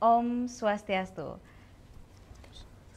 Om Swastiastu.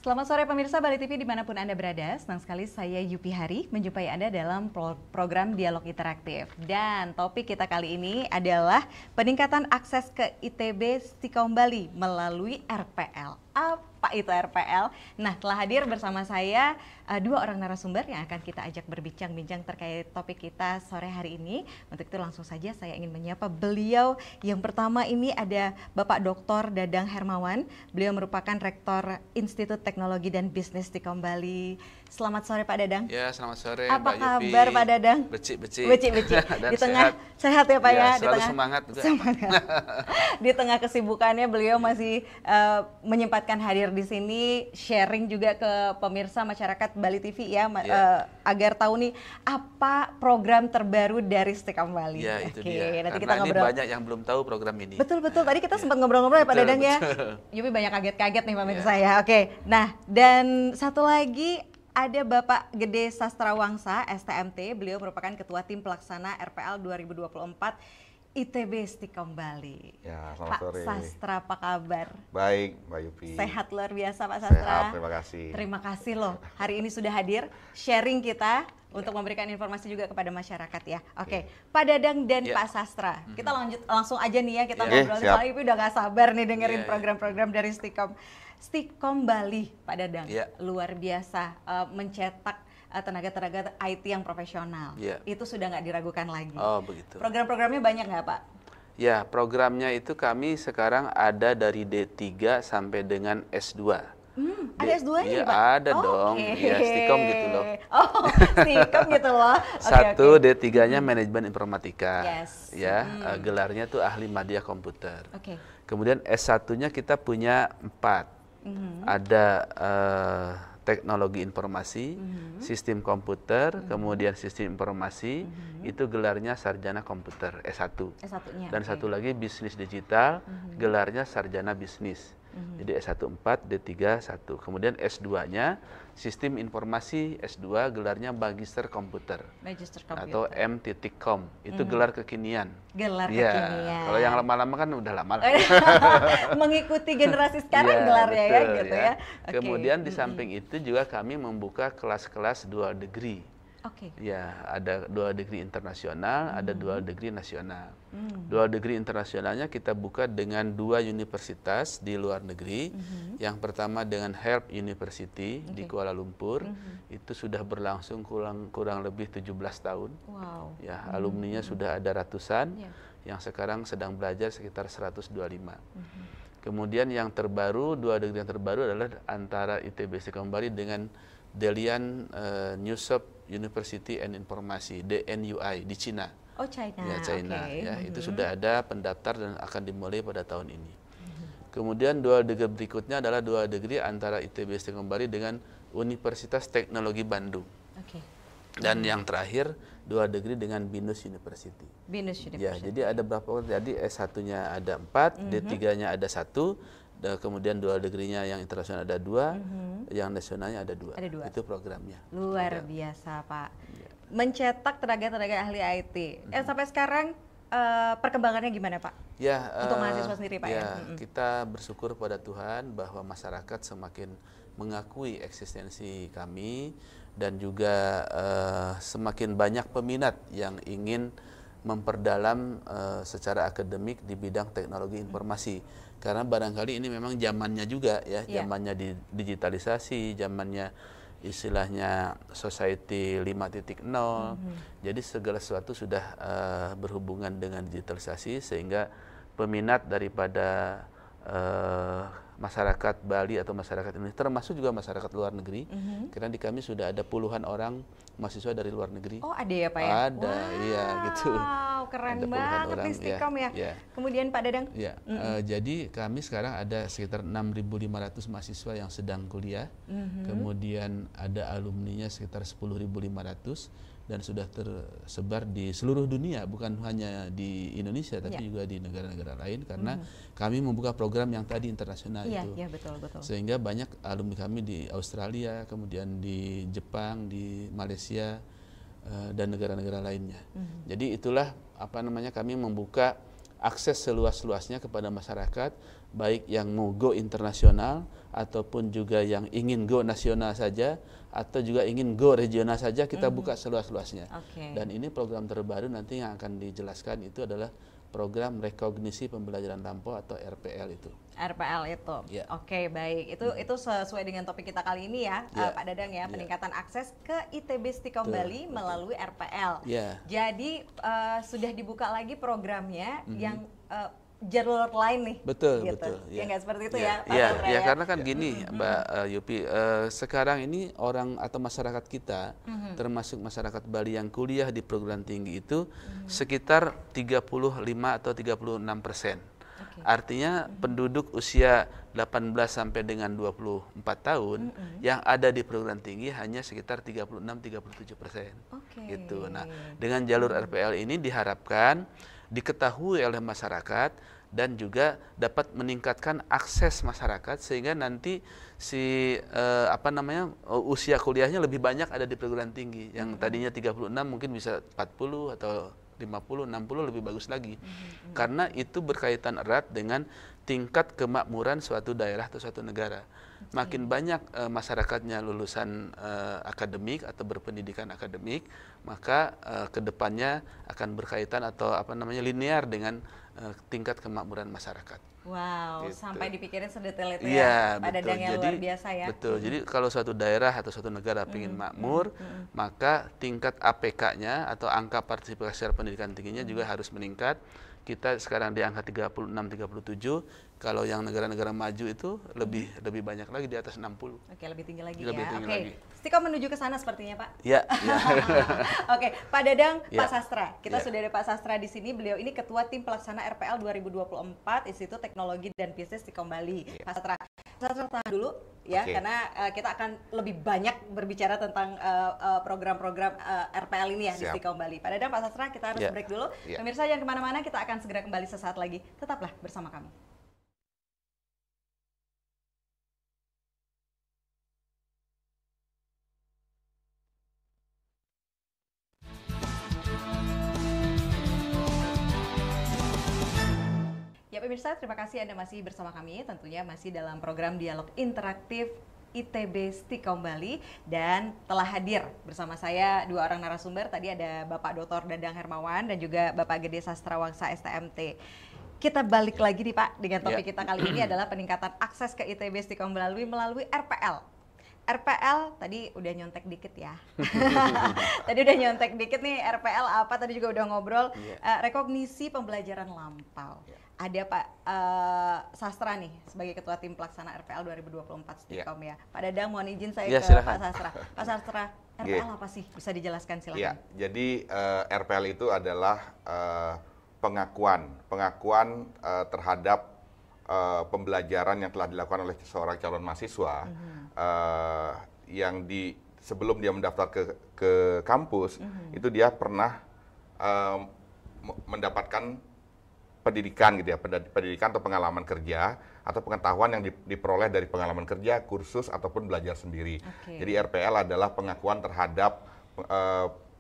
Selamat sore pemirsa Bali TV dimanapun Anda berada. Senang sekali saya Yupi Hari menjumpai Anda dalam program Dialog Interaktif. Dan topik kita kali ini adalah peningkatan akses ke ITB Stikom Bali melalui RPL. Apa itu RPL? Nah, telah hadir bersama saya dua orang narasumber yang akan kita ajak berbincang-bincang terkait topik kita sore hari ini. Untuk itu langsung saja saya ingin menyapa beliau. Yang pertama ini ada Bapak Dr. Dadang Hermawan. Beliau merupakan Rektor Institut Teknologi dan Bisnis Stikom Bali. Selamat sore Pak Dadang. Ya, selamat sore Apa Mbak Yupi. kabar Pak Dadang? Becik-becik. Becik-becik. Dan Di tengah sehat ya Pak ya? Di selalu tengah semangat juga. Semangat. Di tengah kesibukannya beliau masih menyempatkan hadir di sini, sharing juga ke pemirsa masyarakat Bali TV ya, agar tahu nih apa program terbaru dari Stikom Bali. Ya, itu Oke, dia. nanti Karena kita ini ngobrol. banyak yang belum tahu program ini. Betul-betul, tadi kita sempat ngobrol-ngobrol ya Pak Betul, Dadang ya. betul. Yupi banyak kaget-kaget nih pemirsa ya. Oke, nah dan satu lagi ada Bapak Gede Sastrawangsa, STMT. Beliau merupakan Ketua Tim Pelaksana RPL 2024 ITB Stikom Bali. Ya, selamat Pak sore. Sastra, apa kabar? Baik, Mbak Yupi. Sehat luar biasa Pak Sastra. Sehat, terima kasih. Terima kasih loh, hari ini sudah hadir sharing kita untuk memberikan informasi juga kepada masyarakat ya. Oke, Pak Dadang dan Pak Sastra, kita langsung aja nih ya, kita ngobrol. siap. Soalnya Ibu udah gak sabar nih dengerin Iya. program-program dari Stikom Bali, Pak Dadang. Iya. Luar biasa mencetak tenaga-tenaga IT yang profesional. Iya. Itu sudah nggak diragukan lagi. Oh, begitu. Program-programnya banyak nggak Pak? Ya, programnya itu kami sekarang ada dari D3 sampai dengan S2. Ada S2-nya Iya, nih, Pak? ada dong. Ya, Stikom gitu loh. Oh, Stikom gitu loh. Oke, Satu, oke. D3-nya manajemen informatika. Yes. Ya, gelarnya tuh ahli media komputer. Oke. Kemudian S1-nya kita punya 4. Ada teknologi informasi, sistem komputer, kemudian sistem informasi, itu gelarnya sarjana komputer S1. S1-nya. Dan oke. satu lagi bisnis digital, gelarnya sarjana bisnis. Jadi S1 4, D3 1. Kemudian S2-nya sistem informasi, S2 gelarnya magister komputer Magister Komputer. atau M.Com. Itu gelar kekinian. Gelar Iya, kekinian. kalau yang lama-lama kan udah lama lah. Mengikuti generasi sekarang Iya, gelarnya ya betul, gitu ya. Oke. Kemudian di samping itu juga kami membuka kelas-kelas dual degree. Oke. Ya, ada dual degree internasional, ada dual degree nasional. Dual degree internasionalnya kita buka dengan 2 universitas di luar negeri. Yang pertama dengan Help University di Kuala Lumpur. Itu sudah berlangsung kurang lebih 17 tahun. Wow. Ya, alumninya sudah ada ratusan. Iya. Yang sekarang sedang belajar sekitar 125. Kemudian yang terbaru, dual degree yang terbaru adalah antara ITB Stikom Bali dengan Dalian Newsop University and Informasi DNUI di Cina. Oh, China. Ya, China. Oke. Ya, itu sudah ada pendaftar dan akan dimulai pada tahun ini. Kemudian dual degree berikutnya adalah dual degree antara ITB Stikom Bali dengan Universitas Teknologi Bandung. Oke. Dan yang terakhir dual degree dengan Binus University. Binus Ya, University. jadi ada berapa? Jadi S1-nya ada 4, D3-nya ada 1, kemudian dual degree-nya yang internasional ada 2, yang nasionalnya ada 2. Ada 2. Itu programnya. Luar biasa, Pak. Mencetak tenaga-tenaga ahli IT. Sampai sekarang perkembangannya gimana, Pak? Ya, Untuk mahasiswa sendiri, Pak, ya? Kita bersyukur pada Tuhan bahwa masyarakat semakin mengakui eksistensi kami dan juga semakin banyak peminat yang ingin memperdalam secara akademik di bidang teknologi informasi. Karena barangkali ini memang zamannya juga ya, zamannya digitalisasi, zamannya istilahnya society 5.0. Jadi segala sesuatu sudah berhubungan dengan digitalisasi sehingga peminat daripada masyarakat Bali atau masyarakat Indonesia, termasuk juga masyarakat luar negeri, karena di kami sudah ada puluhan orang mahasiswa dari luar negeri. Oh, ada ya Pak ya? Ada, iya gitu. Wow, keren Ada puluhan banget orang, nih Stikom ya. ya. Kemudian Pak Dadang? Ya, jadi kami sekarang ada sekitar 6.500 mahasiswa yang sedang kuliah, kemudian ada alumninya sekitar 10.500 dan sudah tersebar di seluruh dunia, bukan hanya di Indonesia tapi juga di negara-negara lain karena kami membuka program yang tadi internasional itu. Iya, betul. Sehingga banyak alumni kami di Australia, kemudian di Jepang, di Malaysia dan negara-negara lainnya. Jadi itulah kami membuka akses seluas-luasnya kepada masyarakat, baik yang mau go internasional ataupun juga yang ingin go nasional saja atau juga ingin go regional saja, kita buka seluas-luasnya. Dan ini program terbaru nanti yang akan dijelaskan itu adalah program rekognisi pembelajaran lampau atau RPL itu. RPL itu, Oke, baik. Itu sesuai dengan topik kita kali ini ya, Pak Dadang ya, peningkatan akses ke ITB Stikom Bali melalui RPL. Jadi sudah dibuka lagi programnya yang jalur lain nih. Betul, gitu. betul. Ya nggak seperti itu ya, Pak Ya, Chandra, karena kan gini, Mbak Yupi, sekarang ini orang atau masyarakat kita, termasuk masyarakat Bali yang kuliah di perguruan tinggi itu sekitar 35 atau 36%. Artinya penduduk usia 18 sampai dengan 24 tahun yang ada di perguruan tinggi hanya sekitar 36-37%. Gitu. Nah, dengan jalur RPL ini diharapkan diketahui oleh masyarakat dan juga dapat meningkatkan akses masyarakat sehingga nanti usia kuliahnya lebih banyak ada di perguruan tinggi. Yang tadinya 36 mungkin bisa 40 atau 50, 60 lebih bagus lagi. Karena itu berkaitan erat dengan tingkat kemakmuran suatu daerah atau suatu negara. Makin banyak masyarakatnya lulusan akademik atau berpendidikan akademik, maka kedepannya akan berkaitan atau linear dengan tingkat kemakmuran masyarakat. Wow, gitu. Sampai dipikirin sedetail itu ya, Pak Dadang yang luar biasa ya. Betul, jadi kalau suatu daerah atau suatu negara ingin makmur, maka tingkat APK-nya atau angka partisipasi pendidikan tingginya juga harus meningkat. Kita sekarang di angka 36-37, kalau yang negara-negara maju itu lebih banyak lagi, di atas 60. Oke, lebih tinggi lagi lebih ya. Tinggi lagi. Stikom menuju ke sana sepertinya, Pak. Ya. Oke, Pak Dadang, Pak Sastra. Kita sudah ada Pak Sastra di sini. Beliau ini Ketua Tim Pelaksana RPL 2024 Institut Teknologi dan Bisnis Stikom Bali. Pak Sastra. Sastra tahan dulu ya, karena kita akan lebih banyak berbicara tentang program-program RPL ini ya di Stikom Bali. Pak Dadang, Pak Sastra, kita harus break dulu. Pemirsa jangan kemana-mana, kita akan segera kembali sesaat lagi. Tetaplah bersama kami. Ya pemirsa, terima kasih Anda masih bersama kami, tentunya masih dalam program Dialog Interaktif ITB Stikom Bali, dan telah hadir bersama saya dua orang narasumber. Tadi ada Bapak Dr. Dadang Hermawan dan juga Bapak Gede Sastrawangsa STMT. Kita balik lagi nih Pak, dengan topik kita kali ini adalah peningkatan akses ke ITB Stikom Bali melalui RPL. RPL tadi udah nyontek dikit ya. Tadi udah nyontek dikit nih, RPL apa, tadi juga udah ngobrol. Rekognisi pembelajaran lampau. Ada Pak Sastra nih sebagai Ketua Tim Pelaksana RPL 2024 Stikom ya. Pak Dadang, mohon izin saya ke silakan. Pak Sastra. Pak Sastra, RPL apa sih? Bisa dijelaskan silakan. Jadi RPL itu adalah pengakuan terhadap pembelajaran yang telah dilakukan oleh seorang calon mahasiswa yang sebelum dia mendaftar ke kampus itu dia pernah mendapatkan pendidikan gitu ya, pendidikan atau pengalaman kerja atau pengetahuan yang diperoleh dari pengalaman kerja, kursus ataupun belajar sendiri. Jadi RPL adalah pengakuan terhadap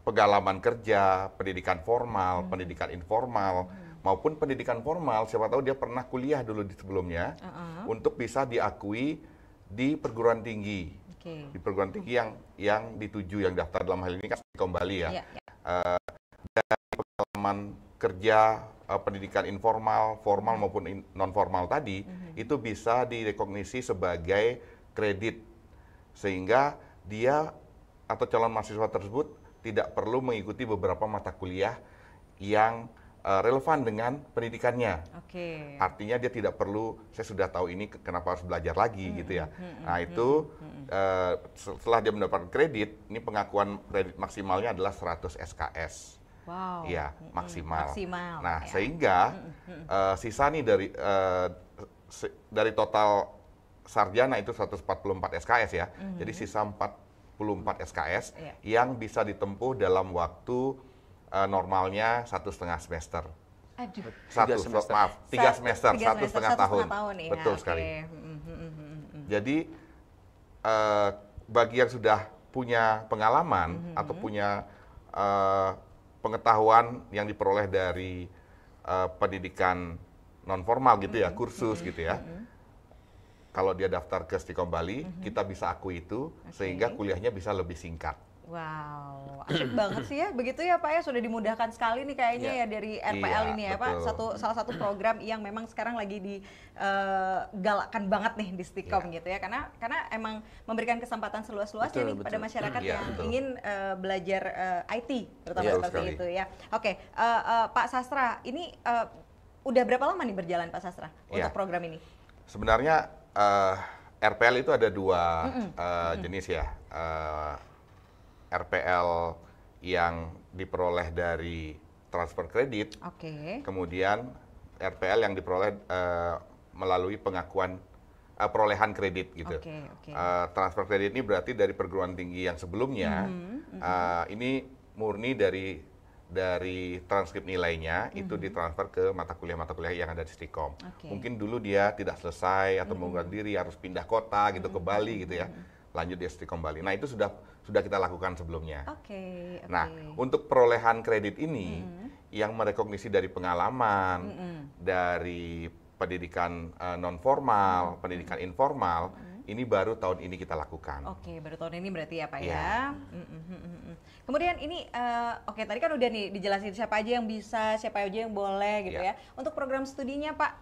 pengalaman kerja, pendidikan formal, pendidikan informal, maupun pendidikan formal. Siapa tahu dia pernah kuliah dulu di sebelumnya untuk bisa diakui di perguruan tinggi, di perguruan tinggi yang dituju, yang daftar dalam hal ini kan Stikom Bali ya. Dari pengalaman kerja, pendidikan informal, formal maupun non formal tadi itu bisa direkognisi sebagai kredit, sehingga dia atau calon mahasiswa tersebut tidak perlu mengikuti beberapa mata kuliah yang relevan dengan pendidikannya. Artinya dia tidak perlu, saya sudah tahu ini kenapa harus belajar lagi gitu ya. Nah itu setelah dia mendapatkan kredit, ini pengakuan kredit maksimalnya adalah 100 SKS. Wow. Ya, maksimal. Nah, ya. sehingga sisa nih dari total sarjana itu 144 SKS ya. Jadi sisa 44 SKS yang bisa ditempuh dalam waktu normalnya 1,5 semester. Aduh. 3 semester, 1,5 tahun. Betul sekali. Jadi bagi yang sudah punya pengalaman atau punya pengetahuan yang diperoleh dari pendidikan non formal gitu ya, kursus gitu ya. Kalau dia daftar ke Stikom Bali, kita bisa akui itu sehingga kuliahnya bisa lebih singkat. Wow, asik banget sih ya. Begitu ya Pak ya, sudah dimudahkan sekali nih kayaknya ya dari RPL ini ya Pak. Salah satu program yang memang sekarang lagi digalakkan banget nih di Stikom gitu ya. Karena emang memberikan kesempatan seluas-luasnya nih pada masyarakat yang ingin belajar IT, terutama seperti itu ya. Oke, Pak Sastra, ini udah berapa lama nih berjalan Pak Sastra untuk program ini? Sebenarnya RPL itu ada dua jenis ya. RPL yang diperoleh dari transfer kredit, kemudian RPL yang diperoleh melalui pengakuan perolehan kredit gitu. Transfer kredit ini berarti dari perguruan tinggi yang sebelumnya, ini murni dari transkrip nilainya itu ditransfer ke mata kuliah yang ada di Stikom. Mungkin dulu dia tidak selesai atau mengundurkan diri, harus pindah kota gitu ke Bali gitu ya. Lanjut di Stikom Bali. Nah, itu sudah kita lakukan sebelumnya. Nah, untuk perolehan kredit ini yang merekognisi dari pengalaman, dari pendidikan non formal, pendidikan informal, ini baru tahun ini kita lakukan. Baru tahun ini berarti ya Pak ya. Kemudian ini, tadi kan udah nih dijelasin siapa aja yang bisa, siapa aja yang boleh gitu ya. Untuk program studinya Pak?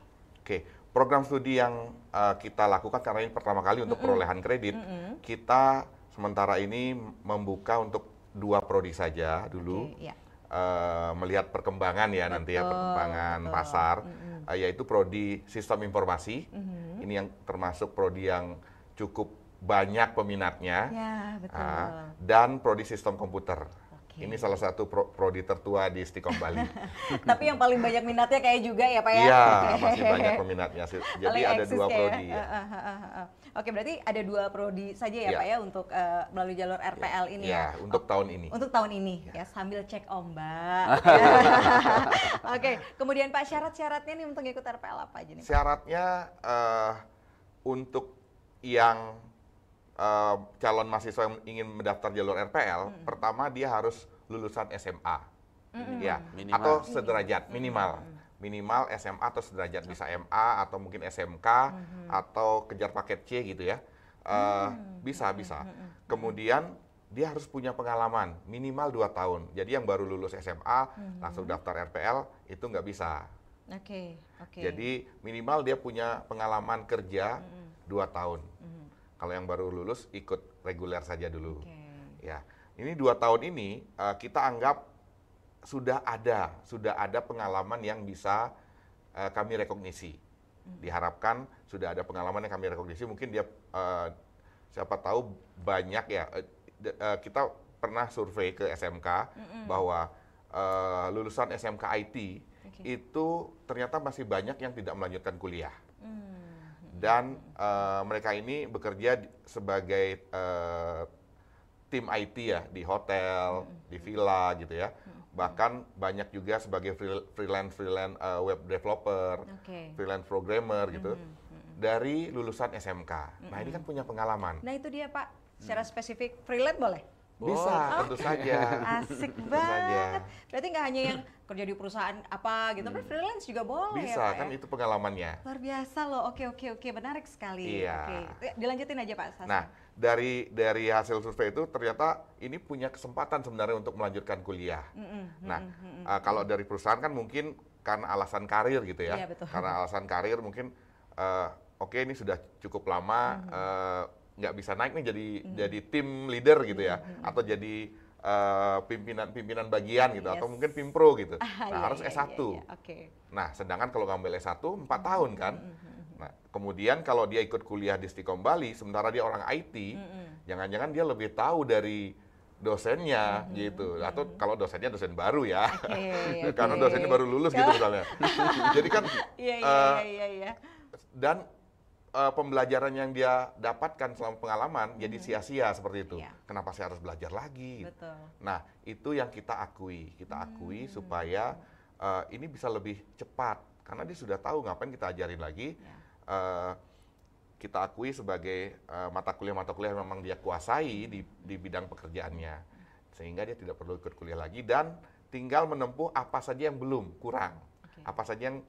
Program studi yang kita lakukan karena ini pertama kali untuk perolehan kredit, kita sementara ini membuka untuk 2 prodi saja dulu, melihat perkembangan ya nanti ya, perkembangan pasar, yaitu prodi sistem informasi, ini yang termasuk prodi yang cukup banyak peminatnya, dan prodi sistem komputer. Ini salah satu prodi tertua di Stikom Bali. Tapi yang paling banyak minatnya kayak juga ya Pak ya? Iya, masih banyak peminatnya. Jadi ada 2 prodi ya. Berarti ada 2 prodi saja ya Pak ya untuk melalui jalur RPL ini ya? Untuk tahun ini. Untuk tahun ini ya, sambil cek ombak. Kemudian Pak, syarat-syaratnya nih untuk ikut RPL apa aja nih Pak? Syaratnya untuk yang calon mahasiswa yang ingin mendaftar jalur RPL, pertama dia harus lulusan SMA, atau sederajat minimal SMA atau sederajat, bisa MA atau mungkin SMK atau kejar paket C gitu ya, bisa. Kemudian dia harus punya pengalaman minimal 2 tahun. Jadi yang baru lulus SMA langsung daftar RPL itu nggak bisa. Jadi minimal dia punya pengalaman kerja 2 tahun. Kalau yang baru lulus ikut reguler saja dulu. Ya, ini 2 tahun ini kita anggap sudah ada pengalaman yang bisa kami rekognisi. Diharapkan sudah ada pengalaman yang kami rekognisi. Mungkin dia siapa tahu banyak ya. Kita pernah survei ke SMK bahwa lulusan SMK IT itu ternyata masih banyak yang tidak melanjutkan kuliah. Dan mereka ini bekerja sebagai tim IT ya, di hotel, di villa gitu ya. Bahkan banyak juga sebagai freelance web developer, freelance programmer gitu, dari lulusan SMK. Nah, ini kan punya pengalaman. Nah, itu dia Pak, secara spesifik freelance boleh? Bisa, tentu saja. Asik banget. Berarti nggak hanya yang kerja di perusahaan apa gitu, tapi freelance juga boleh bisa, ya Pak? Kan itu pengalamannya. Luar biasa loh, oke, menarik sekali. Dilanjutin aja Pak Sastra. Nah, dari hasil survei itu ternyata ini punya kesempatan sebenarnya untuk melanjutkan kuliah. Kalau dari perusahaan kan mungkin karena alasan karir gitu ya. Iya, betul. Karena alasan karir mungkin, ini sudah cukup lama, nggak bisa naik nih jadi tim leader gitu ya, atau jadi pimpinan bagian gitu, atau mungkin pimpro gitu. Harus S1. Nah, sedangkan kalau ngambil S1 4 tahun kan. Nah, kemudian kalau dia ikut kuliah di Stikom Bali, sementara dia orang IT, jangan-jangan dia lebih tahu dari dosennya gitu, atau kalau dosennya dosen baru ya, karena dosennya baru lulus gitu misalnya. Jadi kan, dan pembelajaran yang dia dapatkan selama pengalaman jadi sia-sia seperti itu. Kenapa saya harus belajar lagi? Betul. Nah, itu yang kita akui supaya ini bisa lebih cepat karena dia sudah tahu ngapain kita ajarin lagi. Kita akui sebagai mata kuliah yang memang dia kuasai di bidang pekerjaannya, sehingga dia tidak perlu ikut kuliah lagi dan tinggal menempuh apa saja yang belum kurang. Apa saja yang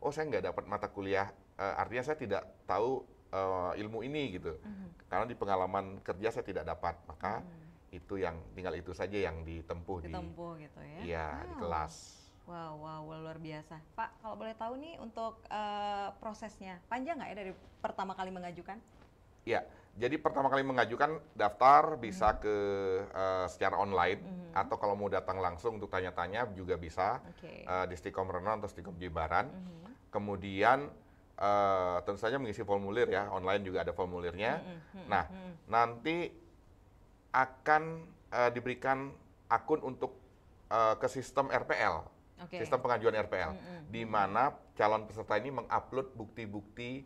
saya nggak dapat mata kuliah, artinya saya tidak tahu ilmu ini gitu. Karena di pengalaman kerja saya tidak dapat, maka itu yang tinggal itu saja yang ditempuh gitu ya. Iya, di kelas. Wow, luar biasa. Pak, kalau boleh tahu nih untuk prosesnya, panjang nggak ya dari pertama kali mengajukan? Ya, jadi pertama kali mengajukan daftar bisa ke secara online atau kalau mau datang langsung untuk tanya-tanya juga bisa di Stikom Renon atau Stikom Jimbaran. Kemudian tentu saja mengisi formulir ya, online juga ada formulirnya. Nah, nanti akan diberikan akun untuk ke sistem RPL, sistem pengajuan RPL, di mana calon peserta ini mengupload bukti-bukti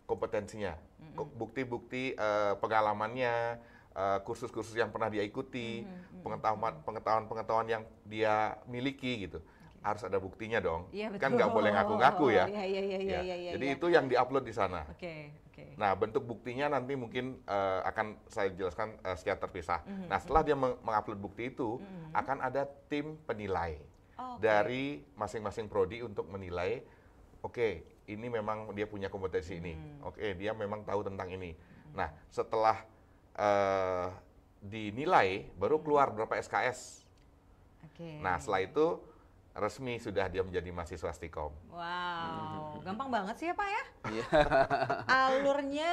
kompetensinya, bukti-bukti pengalamannya, kursus-kursus yang pernah dia ikuti, pengetahuan-pengetahuan yang dia miliki gitu. Harus ada buktinya dong. Ya, kan nggak boleh ngaku-ngaku ya. Iya. Jadi itu yang diupload di sana. Oke. Nah, bentuk buktinya nanti mungkin akan saya jelaskan secara terpisah. Nah, setelah dia mengupload bukti itu, akan ada tim penilai dari masing-masing prodi untuk menilai, ini memang dia punya kompetensi ini. Dia memang tahu tentang ini. Nah, setelah dinilai, baru keluar berapa SKS. Nah, setelah itu resmi sudah dia menjadi mahasiswa Stikom. Wow, gampang banget sih ya Pak ya? Iya. Alurnya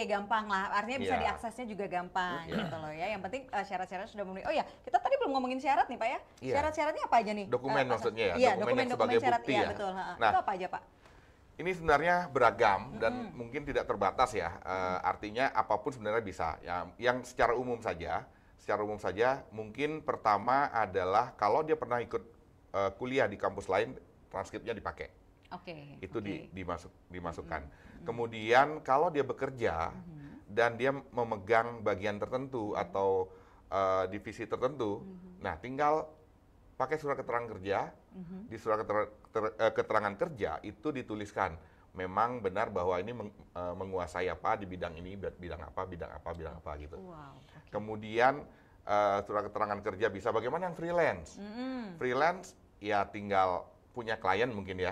gampang lah. Artinya bisa diaksesnya juga gampang gitu loh ya. Yang penting syarat-syarat sudah memenuhi. Oh ya, kita tadi belum ngomongin syarat nih Pak ya. Syarat-syaratnya apa aja nih? Dokumen maksudnya ya. Iya, dokumen dokumen syarat. bukti Iya, ya. betul. Nah, itu apa aja Pak? Ini sebenarnya beragam dan mungkin tidak terbatas ya. Artinya apapun sebenarnya bisa. Yang secara umum saja, mungkin pertama adalah kalau dia pernah ikut kuliah di kampus lain, transkripnya dipakai. Itu dimasukkan. Kemudian kalau dia bekerja dan dia memegang bagian tertentu atau divisi tertentu, nah tinggal pakai surat keterangan kerja. Di surat keterangan kerja itu dituliskan memang benar bahwa ini menguasai apa di bidang ini, bidang apa gitu. Kemudian surat keterangan kerja bisa bagaimana yang freelance. Freelance ya tinggal punya klien mungkin ya,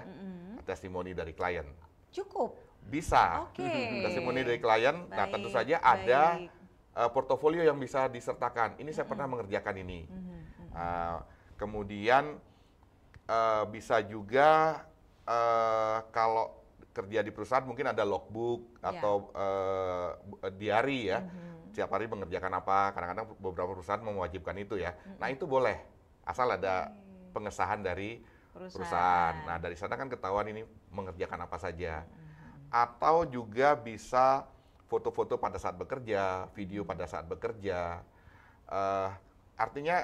testimoni dari klien. Cukup? Bisa. Testimoni dari klien, nah tentu saja ada portofolio yang bisa disertakan. Ini saya pernah mengerjakan ini. Kemudian bisa juga kalau kerja di perusahaan mungkin ada logbook atau diary ya. Setiap hari mengerjakan apa, kadang-kadang beberapa perusahaan mewajibkan itu ya. Nah itu boleh, asal ada pengesahan dari perusahaan. Nah dari sana kan ketahuan ini mengerjakan apa saja. Atau juga bisa foto-foto pada saat bekerja, video pada saat bekerja. Artinya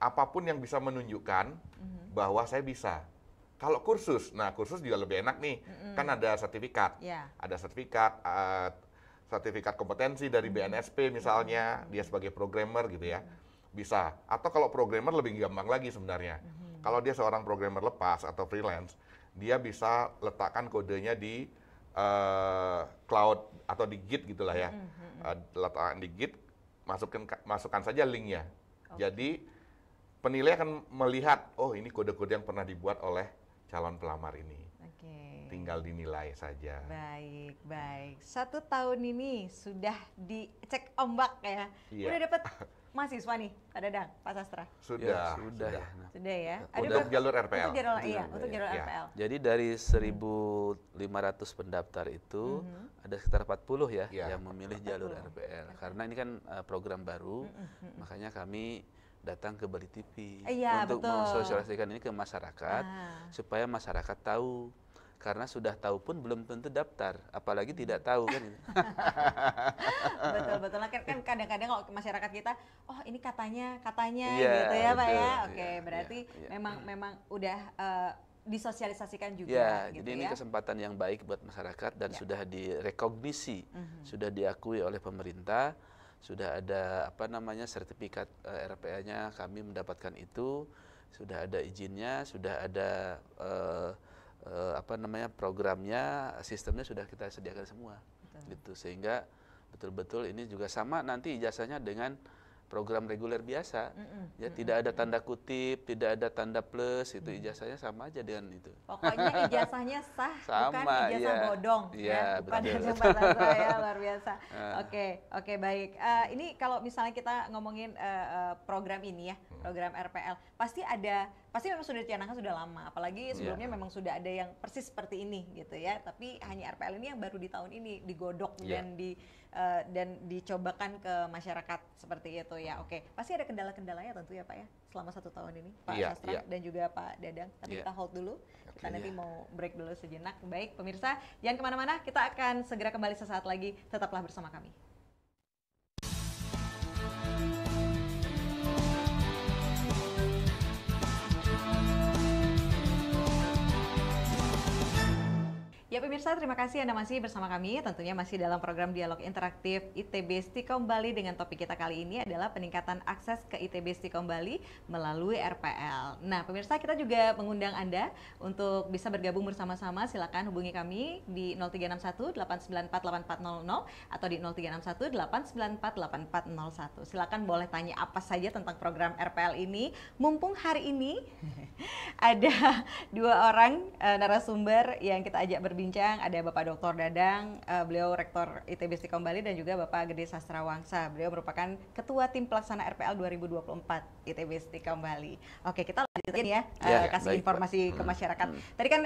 apapun yang bisa menunjukkan bahwa saya bisa. Kalau kursus, nah kursus juga lebih enak nih, kan ada sertifikat. Ada sertifikat kompetensi dari BNSP misalnya, dia sebagai programmer gitu ya, bisa. Atau kalau programmer lebih gampang lagi sebenarnya. Kalau dia seorang programmer lepas atau freelance, dia bisa letakkan kodenya di cloud atau di Git gitulah ya. Letakkan di Git, masukkan saja linknya. Jadi penilai akan melihat, oh ini kode-kode yang pernah dibuat oleh calon pelamar ini. Tinggal dinilai saja. Baik. 1 tahun ini sudah dicek ombak ya. Udah dapat mahasiswa nih, Pak Dadang, Pak Sastra? Sudah. Sudah ya. Untuk jalur RPL. Untuk jalur RPL. Jadi dari 1.500 pendaftar itu ada sekitar 40 ya yang memilih jalur RPL. Karena ini kan program baru, makanya kami datang ke Bali TV untuk mensosialisasikan ini ke masyarakat supaya masyarakat tahu. Karena sudah tahu pun belum tentu daftar, apalagi tidak tahu kan. Betul. Kan kadang-kadang kalau masyarakat kita, oh ini katanya gitu ya Pak ya. Berarti memang udah disosialisasikan juga. Jadi ini kesempatan yang baik buat masyarakat dan sudah direkognisi, sudah diakui oleh pemerintah, sudah ada sertifikat RPA-nya, kami mendapatkan itu, sudah ada izinnya, sudah ada programnya, sistemnya sudah kita sediakan semua. Gitu. Sehingga betul-betul ini juga sama nanti ijazahnya dengan program reguler biasa. Ya, tidak ada tanda kutip, tidak ada tanda plus, itu ijazahnya sama aja dengan itu. Pokoknya ijazahnya sah, bukan Sama, ijazah iya. bodong, Iya, ya, bukan betul. yang Pak Sastra, ya, luar biasa. Oke, baik. Ini kalau misalnya kita ngomongin program ini ya, program RPL, pasti memang sudah dicanangkan sudah lama, apalagi sebelumnya memang sudah ada yang persis seperti ini gitu ya. Tapi hanya RPL ini yang baru di tahun ini digodok dan dicobakan ke masyarakat seperti itu ya. Oke, pasti ada kendala-kendalanya tentu ya Pak ya selama 1 tahun ini Pak Sastra dan juga Pak Dadang. Tapi kita hold dulu, kita nanti mau break dulu sejenak. Baik pemirsa, jangan kemana-mana, kita akan segera kembali sesaat lagi, tetaplah bersama kami. Ya pemirsa, terima kasih Anda masih bersama kami, tentunya masih dalam program Dialog Interaktif ITB Stikom Bali dengan topik kita kali ini adalah peningkatan akses ke ITB Stikom Bali melalui RPL. Nah pemirsa, kita juga mengundang Anda untuk bisa bergabung bersama-sama, silakan hubungi kami di 0361 894 8400 atau di 0361 894 8401. Silakan boleh tanya apa saja tentang program RPL ini, mumpung hari ini ada 2 orang narasumber yang kita ajak berbincang. Ada Bapak Dr. Dadang, beliau Rektor ITB Stikom Bali, dan juga Bapak Gede Sastrawangsa. Beliau merupakan Ketua Tim Pelaksana RPL 2024 ITB Stikom Bali. Oke, kita lanjutin ya, kasih informasi ke masyarakat. Tadi kan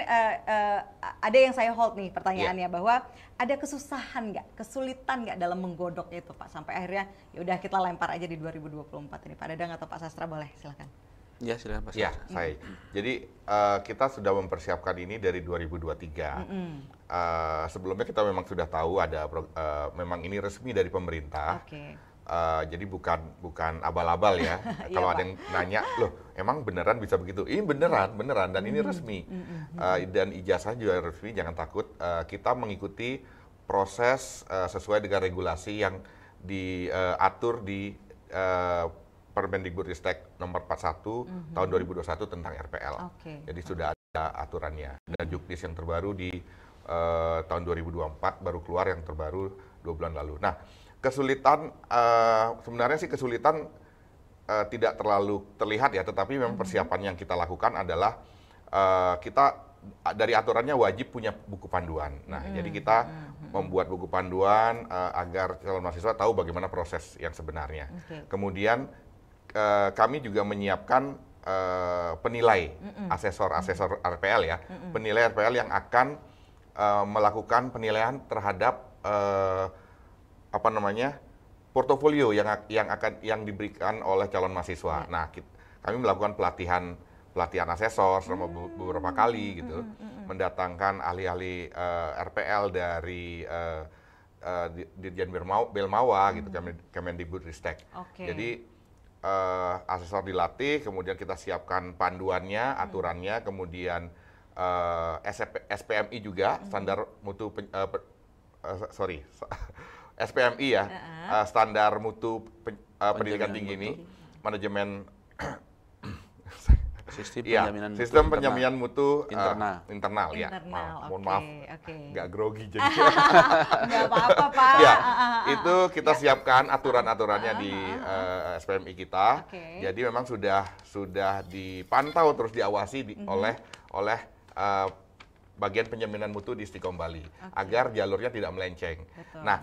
ada yang saya hold nih pertanyaannya, bahwa ada kesusahan nggak, kesulitan nggak dalam menggodok itu Pak, sampai akhirnya ya udah kita lempar aja di 2024 ini. Pak Dadang atau Pak Sastra, boleh silakan. Ya, silakan Pak. Ya, saya. Jadi kita sudah mempersiapkan ini dari 2023. Sebelumnya kita memang sudah tahu ada memang ini resmi dari pemerintah. Jadi bukan abal-abal ya. Kalau ada yang nanya, loh, emang beneran bisa begitu? Ini beneran dan ini resmi. Dan ijazah juga resmi. Jangan takut. Kita mengikuti proses sesuai dengan regulasi yang diatur di Permendikbudristek nomor 41 tahun 2021 tentang RPL. Jadi sudah ada aturannya. Dan Juknis yang terbaru di tahun 2024 baru keluar, yang terbaru 2 bulan lalu. Nah, kesulitan sebenarnya sih kesulitan tidak terlalu terlihat ya, tetapi memang persiapan yang kita lakukan adalah kita dari aturannya wajib punya buku panduan. Nah, jadi kita membuat buku panduan agar calon mahasiswa tahu bagaimana proses yang sebenarnya. Kemudian kami juga menyiapkan penilai, asesor RPL ya, penilai RPL yang akan melakukan penilaian terhadap portofolio yang diberikan oleh calon mahasiswa. Nah, kami melakukan pelatihan asesor selama beberapa kali gitu, mendatangkan ahli-ahli RPL dari Dirjen Belmawa gitu, Kemendikbudristek. Jadi asesor dilatih, kemudian kita siapkan panduannya, aturannya, kemudian SPMI juga, standar mutu SPMI ya, standar mutu pendidikan tinggi ini, manajemen sistem penjaminan mutu internal ya. Mohon maaf, nggak grogi jadi. Nggak apa-apa Pak. Ya, itu kita siapkan aturan-aturannya di SPMI kita. Jadi memang sudah dipantau terus diawasi oleh bagian penjaminan mutu di Stikom Bali agar jalurnya tidak melenceng. Nah,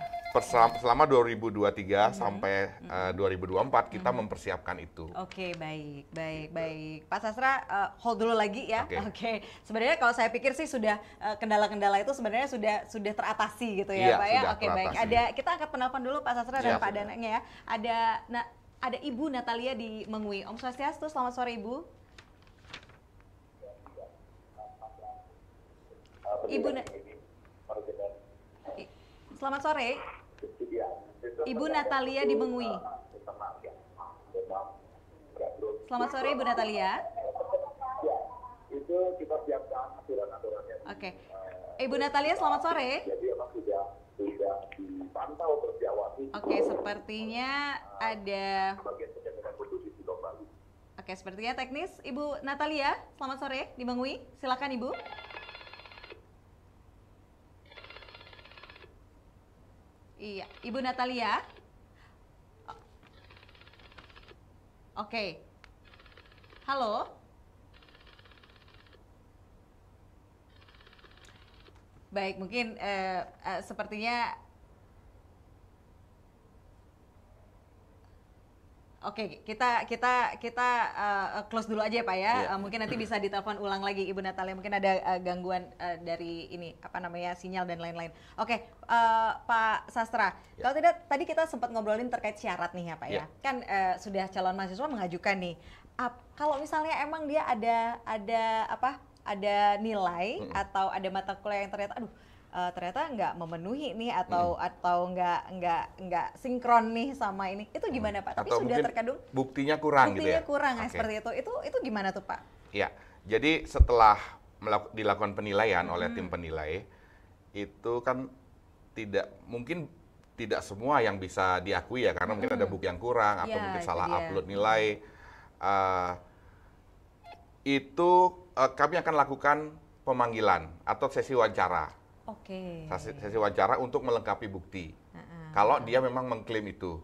selama 2023 sampai 2024 kita mempersiapkan itu. Baik. Pak Sastra, hold dulu lagi ya. Sebenarnya kalau saya pikir sih sudah kendala-kendala itu sebenarnya sudah teratasi gitu ya, Pak ya. Baik. Kita angkat penelpon dulu Pak Sastra dan Pak Danang ya. Ada Ibu Natalia di Mengui. Om Swastiastu, selamat sore Ibu. Selamat sore. Ibu Natalia di Mengui. Selamat sore Ibu Natalia. Itu kita siapkan aturan-aturannya. Ibu Natalia, selamat sore. Jadi memang sudah dipantau terus diawasi. Sepertinya ada bagian penjaminan mutu di Stikom Bali. Sepertinya teknis. Ibu Natalia, selamat sore di Mengui. Silakan Ibu. Iya, Ibu Natalia. Oke. Halo. Baik, mungkin sepertinya oke, kita close dulu aja ya, Pak ya. Iya. Mungkin nanti bisa ditelepon ulang lagi Ibu Natalia. Mungkin ada gangguan dari ini apa namanya sinyal dan lain-lain. Oke, Pak Sastra. Ya. Kalau tidak tadi kita sempat ngobrolin terkait syarat nih ya, Pak ya. Ya. Kan sudah calon mahasiswa mengajukan nih. Kalau misalnya emang dia ada nilai atau ada mata kuliah yang ternyata nggak memenuhi nih atau nggak sinkron nih sama ini, itu gimana Pak? Tapi Atau sudah mungkin terkadang buktinya kurang gitu ya? buktinya kurang Oke. seperti itu gimana tuh Pak? Ya, jadi setelah dilakukan penilaian oleh tim penilai, itu kan tidak semua yang bisa diakui ya, karena mungkin ada bukti yang kurang atau Ya, mungkin itu salah dia. upload nilai. Kami akan lakukan pemanggilan atau sesi wawancara. Oke. Sesi wawancara untuk melengkapi bukti. Kalau dia memang mengklaim itu,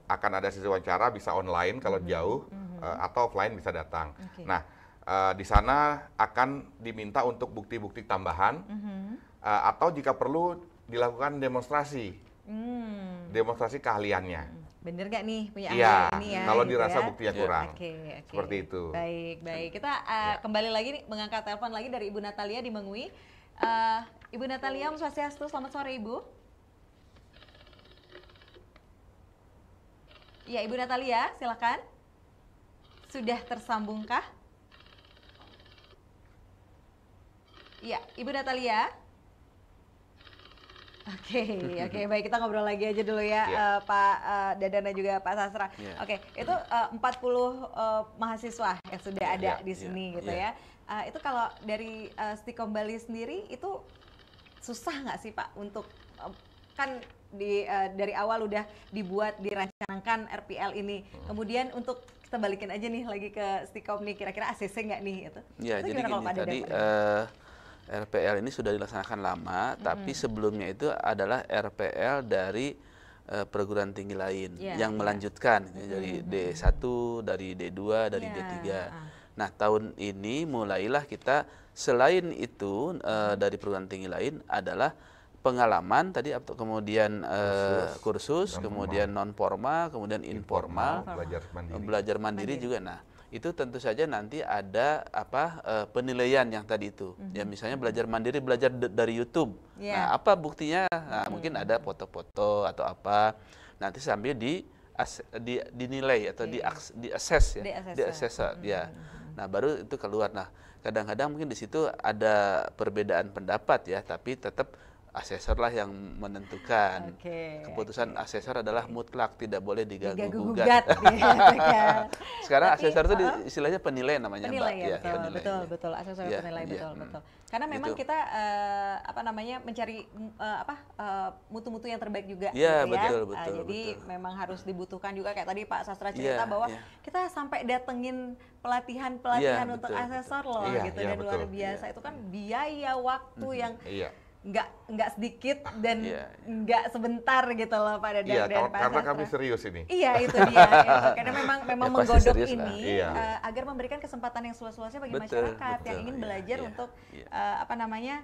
akan ada sesi wawancara bisa online kalau jauh, atau offline bisa datang. Oke. Nah, di sana akan diminta untuk bukti-bukti tambahan, atau jika perlu dilakukan demonstrasi, demonstrasi keahliannya. Bener gak nih punya Iya, ahli ini ya? kalau gitu dirasa ya? buktinya kurang. Oke. Seperti itu. Baik. Kita Ya. kembali lagi nih, mengangkat telepon lagi dari Ibu Natalia di Mengui. Ibu Natalia, Om Swastiastu, selamat sore Ibu. Ya, Ibu Natalia, silakan. Sudah tersambungkah? Ya, Ibu Natalia. Oke, baik, kita ngobrol lagi aja dulu ya, Ya. Pak Dadan dan juga Pak Sastra. Ya. Oke, itu 40 mahasiswa yang sudah ada Ya, di sini gitu ya. ya. Itu kalau dari Stikom Bali sendiri itu susah nggak sih Pak untuk kan dari awal udah dibuat direncanakan RPL ini, kemudian untuk kita balikin aja nih lagi ke Stikom nih, kira-kira ACC nggak nih gitu? Ya, Itu jadi gimana kalau gini Pak Dadan, tadi Pak? RPL ini sudah dilaksanakan lama, tapi sebelumnya itu adalah RPL dari perguruan tinggi lain yang melanjutkan dari D1, dari D2, dari D3. Nah, tahun ini mulailah kita selain itu dari perguruan tinggi lain adalah pengalaman tadi, atau kemudian kursus, kemudian non formal, kemudian informal, belajar mandiri juga. Nah, itu tentu saja nanti ada penilaian yang tadi itu. Ya misalnya belajar mandiri, belajar dari YouTube. Nah, apa buktinya? Nah, mungkin ada foto-foto atau apa. Nanti sambil dinilai atau di-assess ya. Di-assess ya. Nah, baru itu keluar. Nah, kadang-kadang mungkin di situ ada perbedaan pendapat ya, tapi tetap asesor lah yang menentukan. Keputusan asesor adalah mutlak, tidak boleh diganggu-gugat. Sekarang asesor itu istilahnya penilai namanya, penilai, Mbak. ya, Penilai. betul. Asesor Ya, penilai, ya, betul. Karena memang gitu. kita mencari mutu-mutu yang terbaik juga, Ya, gitu betul. Jadi betul. memang harus dibutuhkan juga, kayak tadi Pak Sastra cerita bahwa ya. kita sampai datengin pelatihan Ya, untuk betul, asesor loh, Iya, gitu, iya, dan luar betul. biasa. Itu kan biaya waktu yang Iya. nggak sedikit dan Iya. nggak sebentar gitu loh Pak Dadan Iya, dan Pak karena Sastra. kami serius ini. Iya, itu dia. Karena memang Ya, pasti menggodok serius lah. ini Iya. Agar memberikan kesempatan yang seluas-luasnya bagi Betul, masyarakat yang betul. ingin Iya, belajar iya, untuk iya.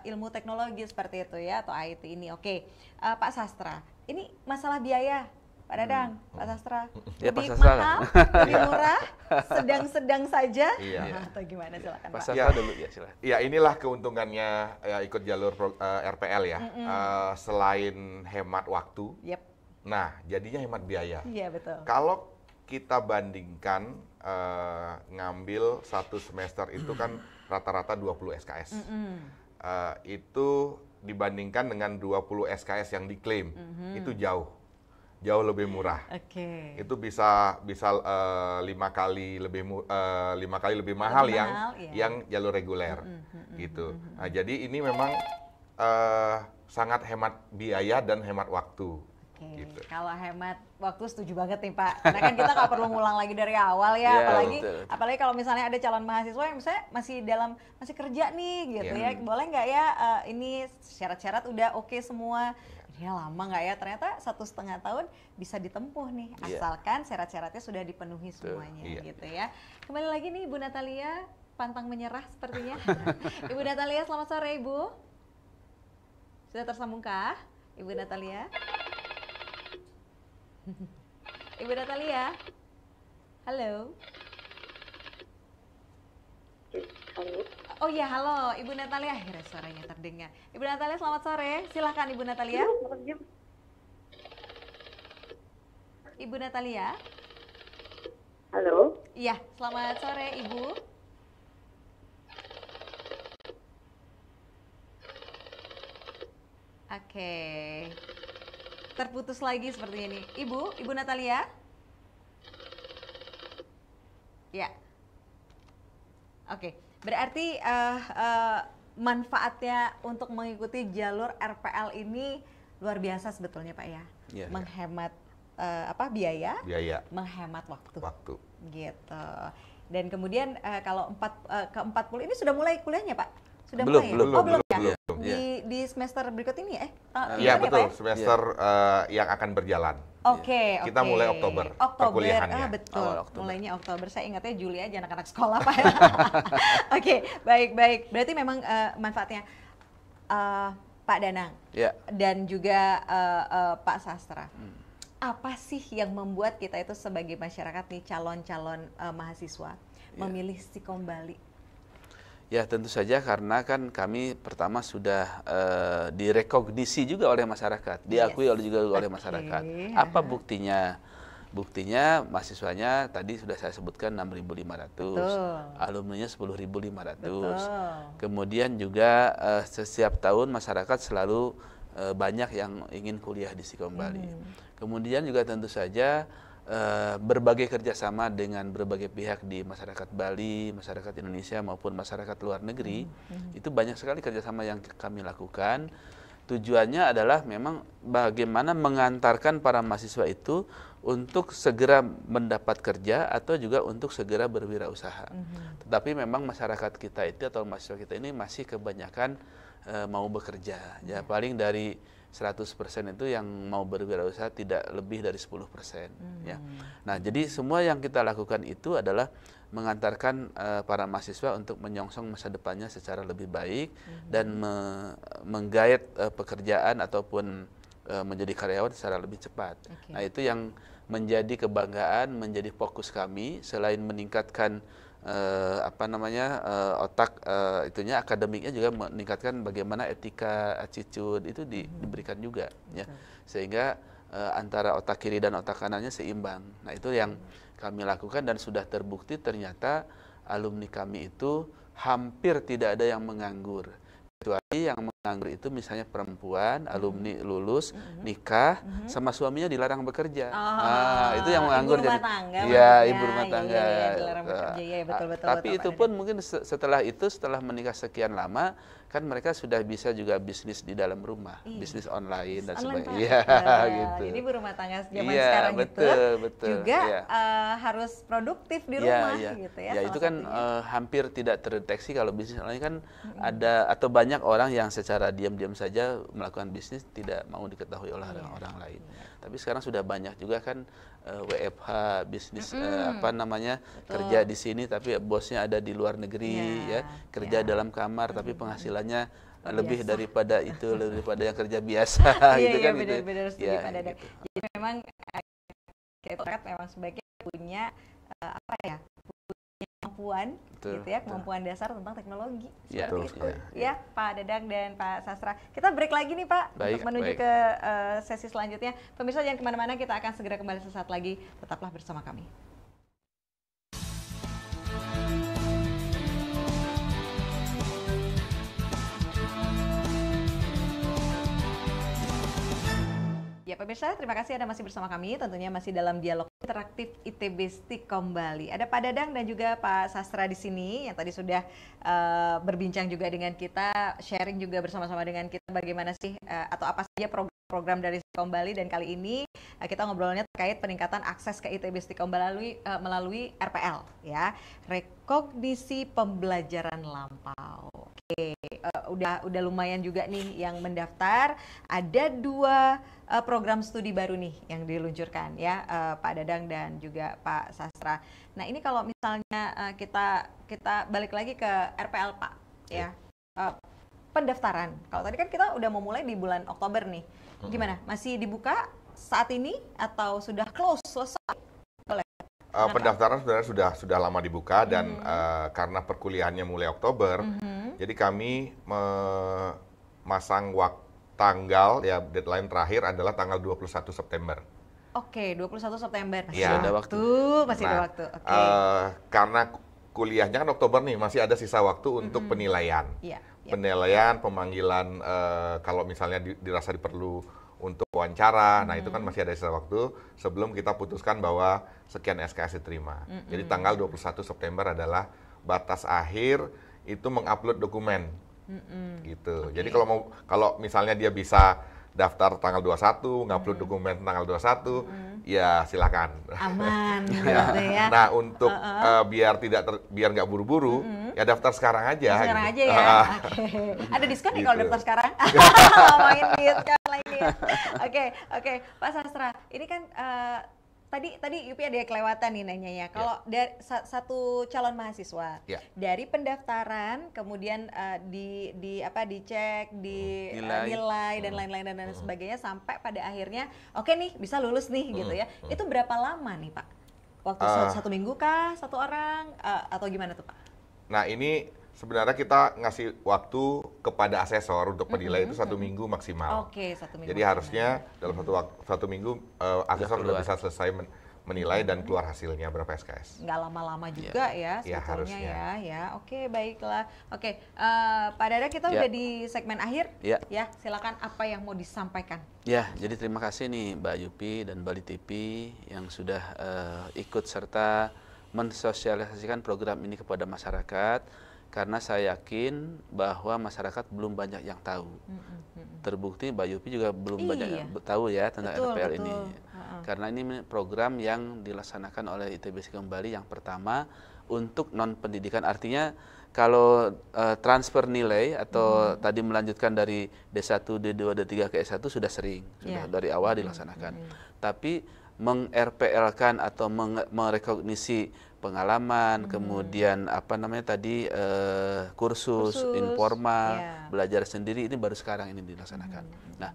ilmu teknologi seperti itu ya, atau IT ini. Oke, Pak Sastra, ini masalah biaya. Pak Dadang, Pak Sastra, Ya, Pak lebih Sastra mahal, lebih murah, sedang-sedang saja, Iya. atau gimana, silakan Pak Pak. Sastra dulu ya, silakan. Ya, inilah keuntungannya ikut jalur RPL ya. Selain hemat waktu, Yep, nah jadinya hemat biaya. iya betul. Kalau kita bandingkan ngambil satu semester itu kan rata-rata 20 SKS. Itu dibandingkan dengan 20 SKS yang diklaim, itu jauh lebih murah. Oke. Itu bisa 5 kali lebih mahal Lebih yang mahal, iya. yang jalur reguler gitu. Nah, jadi ini memang sangat hemat biaya dan hemat waktu. Oke, Gitu. kalau hemat waktu setuju banget nih Pak. Karena kan kita nggak perlu ngulang lagi dari awal ya, Iya, apalagi betul. apalagi kalau misalnya ada calon mahasiswa yang misalnya masih kerja nih gitu Iya. ya, boleh nggak ya ini syarat-syarat udah oke semua. Ya lama nggak ya, ternyata 1,5 tahun bisa ditempuh nih, Iya. asalkan syarat-syaratnya sudah dipenuhi semuanya Iya. gitu ya. Kembali lagi nih Ibu Natalia, pantang menyerah sepertinya. Ibu Natalia, selamat sore Ibu. Sudah tersambungkah Ibu Natalia? Ibu Natalia, halo. Halo. Oh iya, halo Ibu Natalia, akhirnya suaranya terdengar. Ibu Natalia, selamat sore. Silahkan Ibu Natalia. Ibu Natalia. Halo. Iya, selamat sore Ibu. Oke. Terputus lagi sepertinya nih. Ibu Natalia? Ya. Oke, berarti manfaatnya untuk mengikuti jalur RPL ini luar biasa sebetulnya Pak ya. Iya. Menghemat biaya, menghemat waktu. Gitu. Dan kemudian kalau ke 40 ini sudah mulai kuliahnya Pak? Sudah Belum, mulai? belum, Oh, belum ya? belum. Di semester berikut ini ya? Iya gimana betul, Pak ya? semester yang akan berjalan. Oke, Kita oke. mulai Oktober perkuliahannya. Betul. Awal Oktober. Mulainya Oktober. Saya ingatnya Juli aja anak-anak sekolah Pak. Oke, baik. Berarti memang manfaatnya Pak Danang Ya. dan juga Pak Sastra. Apa sih yang membuat kita itu sebagai masyarakat nih calon-calon mahasiswa memilih Stikom Bali? Ya tentu saja karena kan kami pertama sudah direkognisi juga oleh masyarakat, diakui juga oleh masyarakat. Apa buktinya? Buktinya mahasiswanya tadi sudah saya sebutkan 6.500, alumninya 10.500. Kemudian juga setiap tahun masyarakat selalu banyak yang ingin kuliah di Stikom Bali. Kemudian juga tentu saja berbagai kerjasama dengan berbagai pihak di masyarakat Bali, masyarakat Indonesia maupun masyarakat luar negeri, itu banyak sekali kerjasama yang kami lakukan. Tujuannya adalah memang bagaimana mengantarkan para mahasiswa itu untuk segera mendapat kerja atau juga untuk segera berwirausaha. Tetapi memang masyarakat kita itu atau mahasiswa kita ini masih kebanyakan mau bekerja. Ya paling dari 100% itu yang mau berwirausaha tidak lebih dari 10%. Ya. Nah, jadi semua yang kita lakukan itu adalah mengantarkan para mahasiswa untuk menyongsong masa depannya secara lebih baik dan menggait pekerjaan ataupun menjadi karyawan secara lebih cepat. Nah, itu yang menjadi kebanggaan, menjadi fokus kami selain meningkatkan otak itunya akademiknya juga meningkatkan bagaimana etika, attitude itu diberikan juga ya. Sehingga antara otak kiri dan otak kanannya seimbang. Nah, itu yang kami lakukan dan sudah terbukti ternyata alumni kami itu hampir tidak ada yang menganggur. Kecuali yang menganggur itu misalnya perempuan, alumni lulus, nikah, sama suaminya dilarang bekerja. Nah, itu yang menganggur. Ibu rumah tangga. Iya, ibu rumah tangga. Iya, dilarang bekerja, ya, betul. Tapi itu pun mungkin setelah menikah sekian lama, kan mereka sudah bisa juga bisnis di dalam rumah, bisnis online dan sebagainya. Iya, gitu. Ini ibu rumah tangga zaman Iya, sekarang betul, juga iya. Harus produktif di rumah gitu ya. Ya itu kan hampir tidak terdeteksi kalau bisnis online kan ada atau banyak orang yang secara diam-diam saja melakukan bisnis tidak mau diketahui oleh orang lain. Tapi sekarang sudah banyak juga kan WFH bisnis kerja di sini tapi bosnya ada di luar negeri ya, kerja dalam kamar tapi penghasilannya lebih daripada itu, daripada yang kerja biasa gitu kan. Benar-benar setuju Pak Dadang. Gitu. Jadi memang kita memang sebagai punya kemampuan gitu ya, kemampuan dasar tentang teknologi. Ya, ya, Pak Dadang dan Pak Sastra. Kita break lagi nih Pak, untuk menuju ke sesi selanjutnya. Pemirsa jangan kemana-mana, kita akan segera kembali sesaat lagi. Tetaplah bersama kami. Ya pemirsa, terima kasih Anda masih bersama kami, tentunya masih dalam dialog interaktif ITB Stikom Bali. Ada Pak Dadang dan juga Pak Sastra di sini yang tadi sudah berbincang juga dengan kita, sharing juga bersama-sama dengan kita bagaimana sih atau apa saja program dari Stikom Bali, dan kali ini kita ngobrolnya terkait peningkatan akses ke ITB Stikom Bali melalui RPL ya, rekognisi pembelajaran lampau. Oke, udah lumayan juga nih yang mendaftar. Ada 2 program studi baru nih yang diluncurkan ya, Pak Dadang dan juga Pak Sastra. Nah ini kalau misalnya kita balik lagi ke RPL Pak ya, pendaftaran. Kalau tadi kan kita udah mau mulai di bulan Oktober nih, gimana? Masih dibuka saat ini atau sudah close, selesai? Boleh. Pendaftaran sebenarnya sudah lama dibuka dan karena perkuliahannya mulai Oktober, jadi kami memasang tanggal ya, deadline terakhir adalah tanggal 21 September. Oke, 21 September. Masih ada waktu. Masih ada waktu. Oke. Karena kuliahnya kan Oktober nih, masih ada sisa waktu untuk penilaian. Iya. Penilaian, pemanggilan, kalau misalnya dirasa diperlu untuk wawancara, nah itu kan masih ada sisa waktu sebelum kita putuskan bahwa sekian SKS diterima. Jadi tanggal 21 September adalah batas akhir itu mengupload dokumen. Gitu. Jadi kalau misalnya dia bisa daftar tanggal 21, ngupload dokumen tanggal 21, ya silakan. Aman gitu ya. ya. Nah, untuk biar nggak buru-buru, ya daftar sekarang aja. Sekarang gitu. aja ya. Oke. Ada diskon nih kalau Gitu. daftar sekarang. Ngomongin diskon lagi. Oke, Pak Sastra. Ini kan tadi Yupi ada kelewatan nih nanyanya. Kalau dari satu calon mahasiswa dari pendaftaran kemudian dicek, nilai dan lain-lain dan sebagainya sampai pada akhirnya oke nih bisa lulus nih gitu ya. Itu berapa lama nih Pak? Waktu 1 minggu kah, 1 orang atau gimana tuh Pak? Nah, ini sebenarnya kita ngasih waktu kepada asesor untuk menilai itu 1 minggu maksimal. Oke, 1 minggu. Jadi harusnya dalam 1 minggu asesor sudah bisa selesai menilai dan keluar hasilnya berapa SKS. Nggak lama-lama juga ya sebetulnya ya. Oke, baiklah. Oke, Pak Dada, kita udah di segmen akhir. Ya, silakan apa yang mau disampaikan. Ya, jadi terima kasih nih Mbak Yupi dan Bali TV yang sudah ikut serta mensosialisasikan program ini kepada masyarakat. Karena saya yakin bahwa masyarakat belum banyak yang tahu. Terbukti Mbak Yupi juga belum banyak yang tahu ya tentang RPL ini. Karena ini program yang dilaksanakan oleh ITB Stikom Bali yang pertama untuk non-pendidikan. Artinya kalau transfer nilai atau tadi melanjutkan dari D1, D2, D3 ke S1 sudah sering. Sudah dari awal dilaksanakan. Tapi meng-RPL-kan atau merekognisi pengalaman, kemudian apa namanya tadi kursus informal, belajar sendiri, ini baru sekarang ini dilaksanakan. Nah,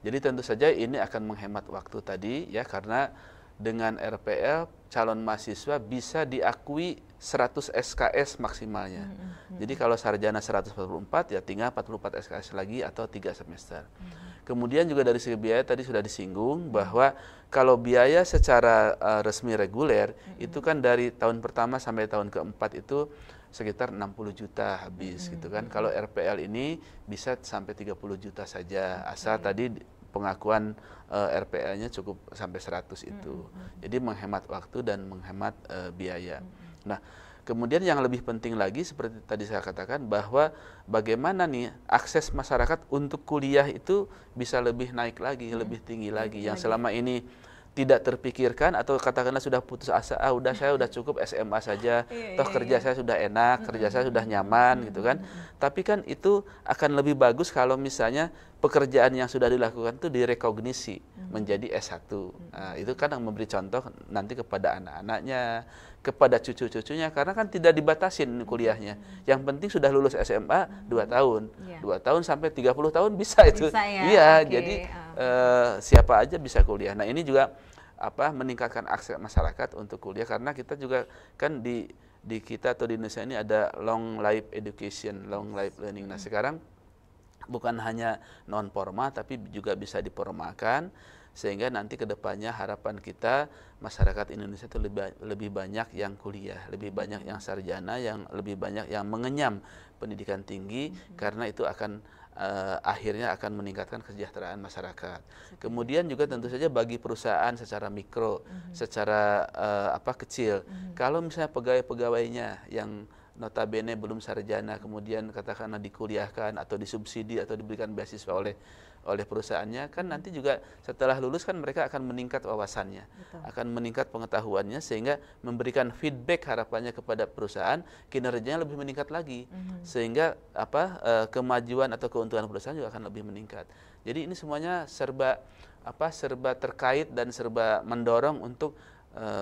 jadi tentu saja ini akan menghemat waktu tadi ya, karena dengan RPL calon mahasiswa bisa diakui 100 SKS maksimalnya. Jadi kalau sarjana 144 ya tinggal 44 SKS lagi atau 3 semester. Kemudian juga dari segi biaya tadi sudah disinggung bahwa kalau biaya secara resmi reguler itu kan dari tahun pertama sampai tahun keempat itu sekitar 60 juta habis gitu kan. Kalau RPL ini bisa sampai 30 juta saja asal tadi pengakuan RPL-nya cukup sampai 100 itu. Jadi menghemat waktu dan menghemat biaya. Nah, kemudian yang lebih penting lagi seperti tadi saya katakan bahwa bagaimana nih akses masyarakat untuk kuliah itu bisa lebih naik lagi, lebih tinggi lagi. Yang selama ini tidak terpikirkan atau katakanlah sudah putus asa, udah saya udah cukup SMA saja, toh kerja saya sudah enak, kerja saya sudah nyaman gitu kan. Tapi kan itu akan lebih bagus kalau misalnya pekerjaan yang sudah dilakukan itu direkognisi menjadi S1. Nah, itu kan yang memberi contoh nanti kepada anak-anaknya, kepada cucu-cucunya, karena kan tidak dibatasin kuliahnya. Yang penting sudah lulus SMA 2 tahun. 2 tahun sampai 30 tahun bisa itu. Bisa ya? Iya, jadi siapa aja bisa kuliah. Nah, ini juga meningkatkan akses masyarakat untuk kuliah, karena kita juga kan di kita atau di Indonesia ini ada long life education, long life learning. Nah, sekarang bukan hanya non formal tapi juga bisa diformalkan sehingga nanti ke depannya harapan kita masyarakat Indonesia itu lebih banyak yang kuliah, lebih banyak yang sarjana, yang lebih banyak yang mengenyam pendidikan tinggi, karena itu akan akhirnya akan meningkatkan kesejahteraan masyarakat. Kemudian juga tentu saja bagi perusahaan secara mikro, secara kecil, kalau misalnya pegawai-pegawainya yang notabene belum sarjana, kemudian katakanlah dikuliahkan atau disubsidi atau diberikan beasiswa oleh perusahaannya, kan nanti juga setelah lulus kan mereka akan meningkat wawasannya, akan meningkat pengetahuannya, sehingga memberikan feedback harapannya kepada perusahaan, kinerjanya lebih meningkat lagi, sehingga kemajuan atau keuntungan perusahaan juga akan lebih meningkat. Jadi ini semuanya serba terkait dan serba mendorong untuk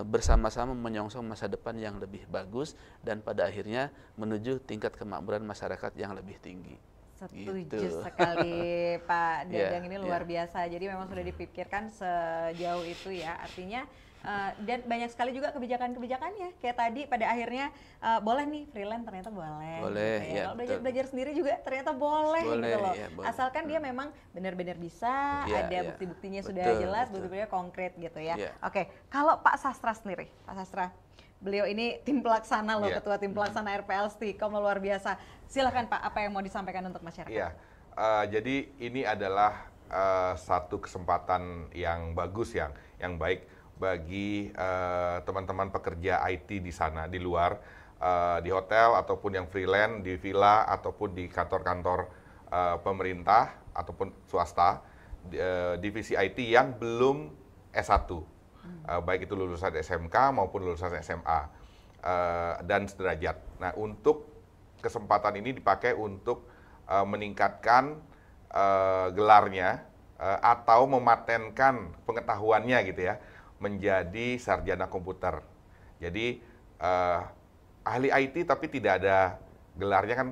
bersama-sama menyongsong masa depan yang lebih bagus dan pada akhirnya menuju tingkat kemakmuran masyarakat yang lebih tinggi. Setuju sekali Pak Dadang, ini luar biasa. Jadi memang sudah dipikirkan sejauh itu ya. Artinya dan banyak sekali juga kebijakan-kebijakannya. Kayak tadi pada akhirnya boleh nih freelance, ternyata boleh. Boleh, gitu ya. ya, Kalau belajar sendiri juga ternyata boleh gitu loh. Ya, boleh. Asalkan dia memang benar-benar bisa, ada bukti-buktinya sudah jelas, bukti-buktinya konkret gitu ya. Oke, kalau Pak Sastra sendiri, Pak Sastra, beliau ini tim pelaksana loh, ketua tim pelaksana RPL Stikom, luar biasa. Silakan Pak, apa yang mau disampaikan untuk masyarakat? Iya, jadi ini adalah satu kesempatan yang bagus, yang baik bagi teman-teman pekerja IT di sana, di luar, di hotel ataupun yang freelance, di villa ataupun di kantor-kantor pemerintah ataupun swasta, divisi IT yang belum S1. Baik itu lulusan SMK maupun lulusan SMA dan sederajat. Nah, untuk kesempatan ini dipakai untuk meningkatkan gelarnya atau mematenkan pengetahuannya gitu ya, menjadi sarjana komputer. Jadi ahli IT tapi tidak ada gelarnya kan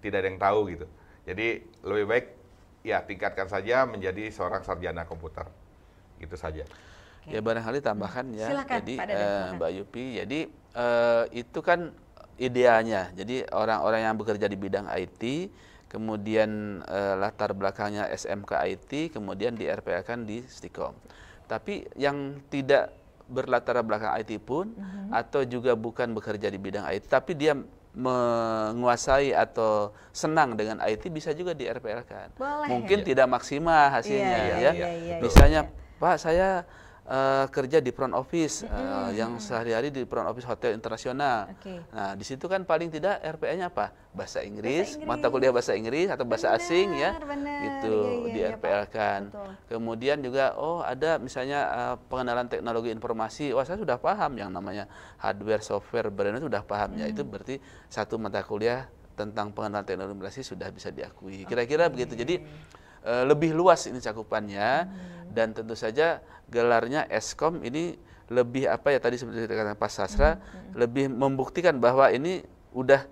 tidak ada yang tahu gitu. Jadi lebih baik ya tingkatkan saja menjadi seorang sarjana komputer. Gitu saja. Ya barangkali tambahan ya. Silakan, jadi Mbak Yupi, jadi itu kan idealnya. Jadi orang-orang yang bekerja di bidang IT, kemudian latar belakangnya SMK IT, kemudian di RPL kan di Stikom. Tapi yang tidak berlatar belakang IT pun, atau juga bukan bekerja di bidang IT, tapi dia menguasai atau senang dengan IT, bisa juga di RPL kan. Mungkin tidak maksimal hasilnya Misalnya, Pak saya kerja di front office, yang sehari-hari di front office hotel internasional. Nah, di situ kan paling tidak RPL-nya apa? Bahasa Inggris, mata kuliah bahasa Inggris atau bahasa asing ya, gitu di RPL kan. Kemudian juga, ada misalnya pengenalan teknologi informasi. Wah, saya sudah paham yang namanya hardware, software, brand itu sudah paham ya. Itu berarti satu mata kuliah tentang pengenalan teknologi informasi sudah bisa diakui. Kira-kira begitu. Jadi lebih luas ini cakupannya, dan tentu saja gelarnya Eskom ini lebih tadi seperti dikatakan Pak Sastra, lebih membuktikan bahwa ini udah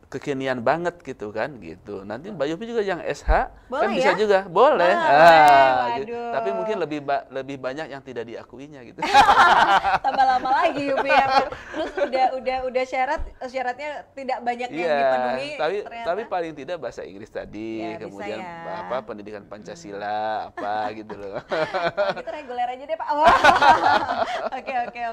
kekinian banget gitu kan gitu. Nanti Mbak Yupi juga yang SH kan bisa juga, boleh. Gitu. Tapi mungkin lebih banyak yang tidak diakuinya gitu. Tambah lama lagi Yupi ya Pak. Terus udah syaratnya tidak banyak yang dipenuhi. Tapi paling tidak bahasa Inggris tadi, kemudian pendidikan Pancasila gitu loh. Gitu reguler aja deh Pak.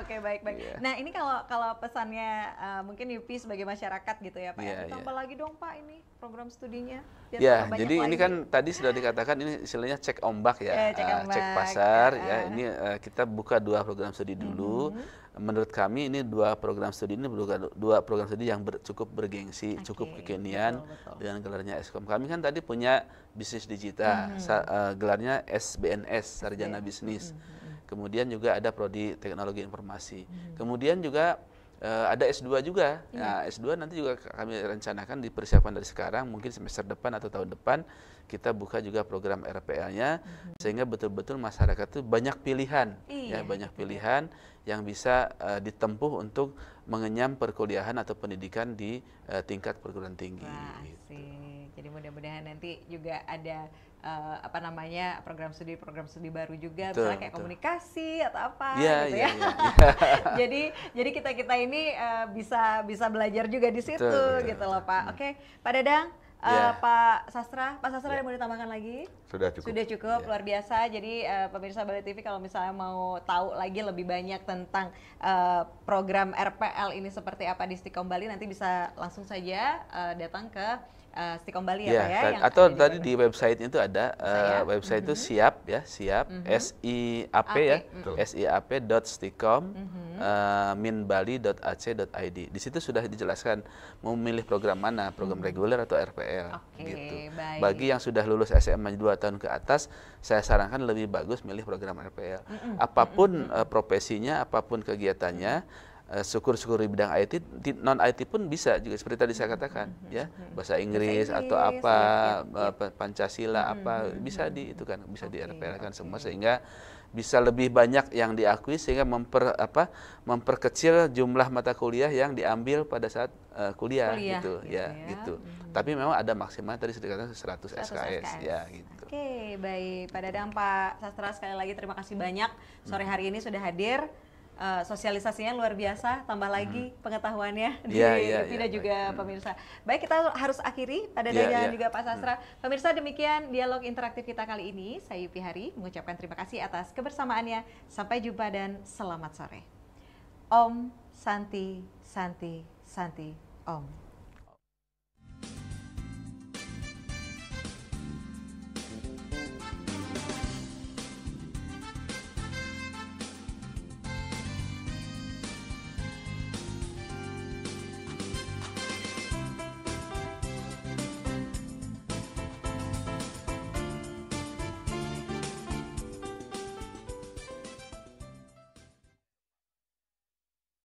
Oke, baik. Nah, ini kalau pesannya mungkin Yupi sebagai masyarakat gitu ya Pak. Tambah lagi dong Pak ini program studinya. Ya, jadi ini kan tadi sudah dikatakan ini istilahnya cek ombak ya, cek pasar ya. Ini kita buka 2 program studi dulu. Menurut kami ini 2 program studi ini dua program studi yang cukup bergengsi, cukup kekinian dengan gelarnya Eskom. Kami kan tadi punya bisnis digital, gelarnya SBNS, Sarjana Bisnis. Kemudian juga ada prodi teknologi informasi. Kemudian juga ada S2 juga. Nah, S2 nanti juga kami rencanakan dipersiapkan dari sekarang, mungkin semester depan atau tahun depan kita buka juga program RPL-nya, sehingga betul-betul masyarakat itu banyak pilihan, banyak pilihan yang bisa ditempuh untuk mengenyam perkuliahan atau pendidikan di tingkat perguruan tinggi. Wah, asik. Jadi mudah-mudahan nanti juga ada program studi baru juga, misalnya kayak komunikasi atau apa gitu ya. Jadi kita ini bisa belajar juga di situ gitu loh Pak. Oke, Pak Dadang, Pak Sastra Ya. ada mau ditambahkan lagi? Sudah cukup. Sudah cukup, Ya. luar biasa. Jadi pemirsa Bali TV kalau misalnya mau tahu lagi lebih banyak tentang program RPL ini seperti apa di Stikom Bali, nanti bisa langsung saja datang ke Stikom Bali ya, Pak ya? Yang atau ada tadi di website itu ada website itu siap SIAP ya, Betul. siap.stikom minbali.ac.id. Di situ sudah dijelaskan mau memilih program mana, program reguler atau RPL gitu. Baik. Bagi yang sudah lulus SMA 2 tahun ke atas, saya sarankan lebih bagus milih program RPL. Apapun profesinya, apapun kegiatannya, syukur-syukur di bidang IT, non IT pun bisa juga seperti tadi saya katakan ya, bahasa Inggris atau apa, Pancasila apa bisa di itu kan, bisa di RPL kan semua, sehingga bisa lebih banyak yang diakui, sehingga memperkecil jumlah mata kuliah yang diambil pada saat kuliah gitu ya gitu. Tapi memang ada maksimal tadi sudah dikatakan 100 SKS ya gitu. Oke, baik. Pak Dadang, Pak Sastra, sekali lagi terima kasih banyak sore hari ini sudah hadir. Sosialisasinya luar biasa, tambah lagi pengetahuannya di TV dan juga pemirsa. Baik, kita harus akhiri pada dan juga Pak Sastra. Pemirsa, demikian dialog interaktif kita kali ini. Saya Yupi Hari mengucapkan terima kasih atas kebersamaannya. Sampai jumpa dan selamat sore. Om Santi Santi Santi Om.